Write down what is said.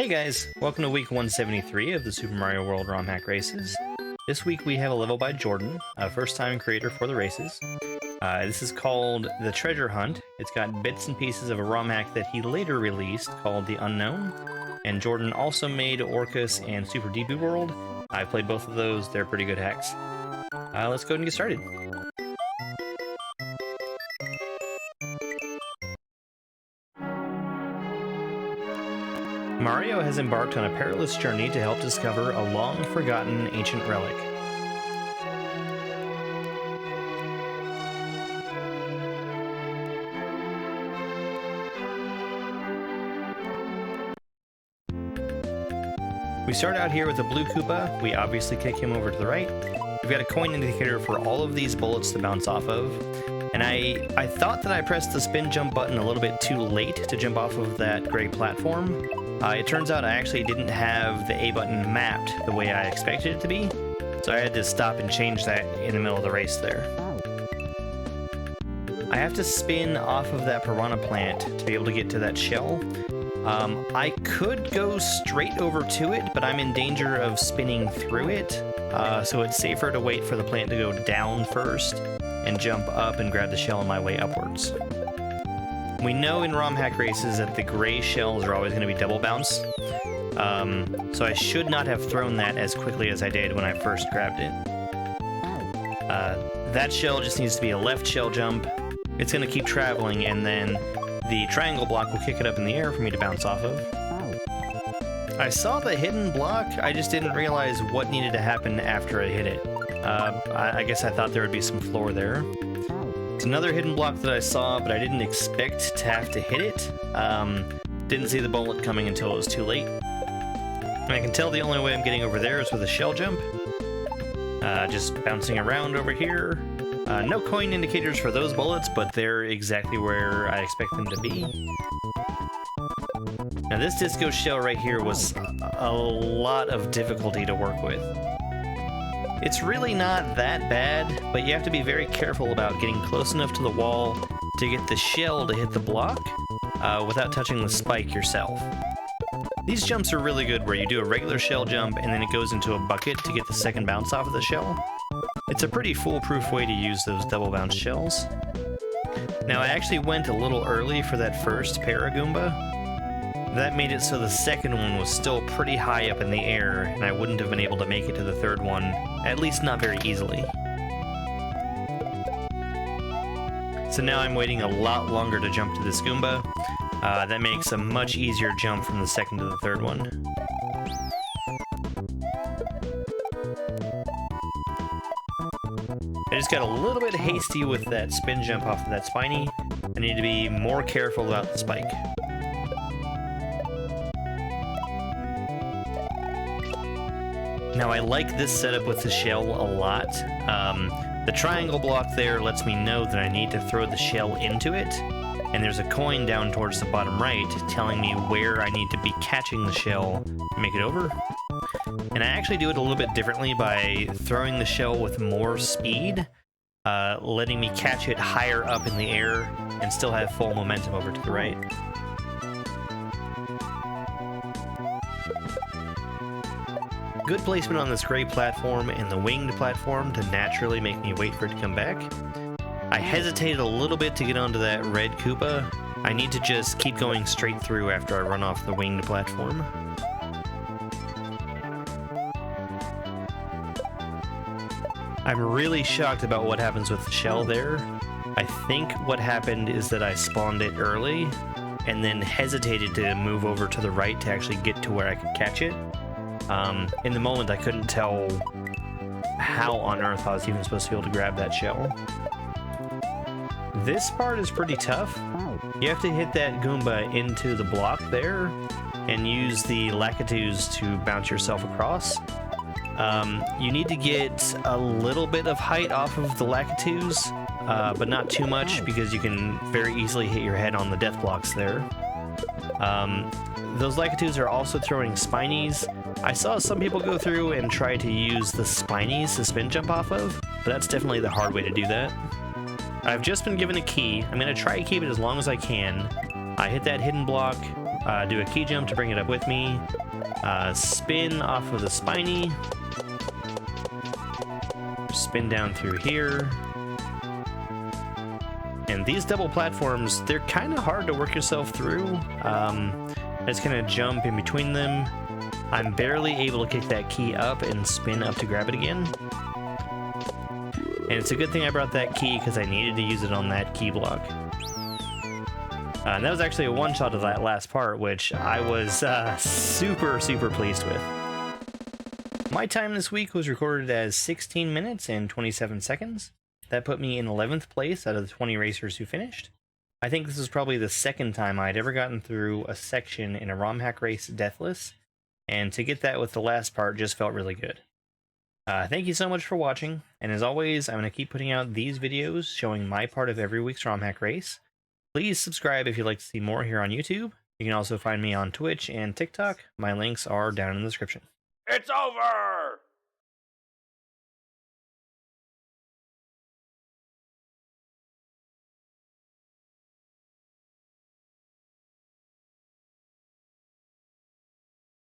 Hey guys, welcome to week 173 of the Super Mario World RomHack Races. This week we have a level by Jordan, a first-time creator for the races. This is called The Treasure Hunt. It's got bits and pieces of a RomHack that he later released called The Unknown. And Jordan also made Orcus and Super Deep World. I played both of those, they're pretty good hacks. Let's go ahead and get started. Mario has embarked on a perilous journey to help discover a long-forgotten ancient relic. We start out here with a blue Koopa. We obviously kick him over to the right. We've got a coin indicator for all of these bullets to bounce off of. And I thought that I pressed the spin jump button a little bit too late to jump off of that gray platform. It turns out I actually didn't have the A button mapped the way I expected it to be, so I had to stop and change that in the middle of the race there. I have to spin off of that piranha plant to be able to get to that shell. I could go straight over to it, but I'm in danger of spinning through it, so it's safer to wait for the plant to go down first and jump up and grab the shell on my way upwards. We know in RomHack Races that the gray shells are always going to be double bounce, so I should not have thrown that as quickly as I did when I first grabbed it. That shell just needs to be a left shell jump. It's going to keep traveling, and then the triangle block will kick it up in the air for me to bounce off of. I saw the hidden block, I just didn't realize what needed to happen after I hit it. I guess I thought there would be some floor there. It's another hidden block that I saw, but I didn't expect to have to hit it. Didn't see the bullet coming until it was too late. And I can tell the only way I'm getting over there is with a shell jump. Just bouncing around over here. No coin indicators for those bullets, but they're exactly where I expect them to be. Now this disco shell right here was a lot of difficulty to work with. It's really not that bad, but you have to be very careful about getting close enough to the wall to get the shell to hit the block without touching the spike yourself. These jumps are really good where you do a regular shell jump and then it goes into a bucket to get the second bounce off of the shell. It's a pretty foolproof way to use those double bounce shells. Now I actually went a little early for that first Paragoomba. That made it so the second one was still pretty high up in the air, and I wouldn't have been able to make it to the third one, at least not very easily. So now I'm waiting a lot longer to jump to this Goomba. That makes a much easier jump from the second to the third one. I just got a little bit hasty with that spin jump off of that spiny. I need to be more careful about the spike. Now I like this setup with the shell a lot. The triangle block there lets me know that I need to throw the shell into it, and there's a coin down towards the bottom right telling me where I need to be catching the shell to make it over. And I actually do it a little bit differently by throwing the shell with more speed, letting me catch it higher up in the air and still have full momentum over to the right. Good placement on this gray platform and the winged platform to naturally make me wait for it to come back. I hesitated a little bit to get onto that red Koopa. I need to just keep going straight through after I run off the winged platform. I'm really shocked about what happens with the shell there. I think what happened is that I spawned it early and then hesitated to move over to the right to actually get to where I could catch it. In the moment, I couldn't tell how on earth I was even supposed to be able to grab that shell. This part is pretty tough. You have to hit that Goomba into the block there and use the Lakitus to bounce yourself across. You need to get a little bit of height off of the Lakitus, but not too much because you can very easily hit your head on the death blocks there. Those Lakitus are also throwing spinies. I saw some people go through and try to use the spinies to spin jump off of, but that's definitely the hard way to do that. I've just been given a key. I'm going to try to keep it as long as I can. I hit that hidden block, do a key jump to bring it up with me, spin off of the spiny, spin down through here. And these double platforms, they're kind of hard to work yourself through. Just kind of jump in between them. I'm barely able to kick that key up and spin up to grab it again. And it's a good thing I brought that key because I needed to use it on that key block. And that was actually a one-shot of that last part, which I was super pleased with. My time this week was recorded as 16 minutes and 27 seconds. That put me in 11th place out of the 20 racers who finished. I think this was probably the second time I'd ever gotten through a section in a RomHack Race deathless, and to get that with the last part just felt really good. Thank you so much for watching, and as always, I'm going to keep putting out these videos showing my part of every week's RomHack Race. Please subscribe if you'd like to see more here on YouTube. You can also find me on Twitch and TikTok. My links are down in the description. It's over!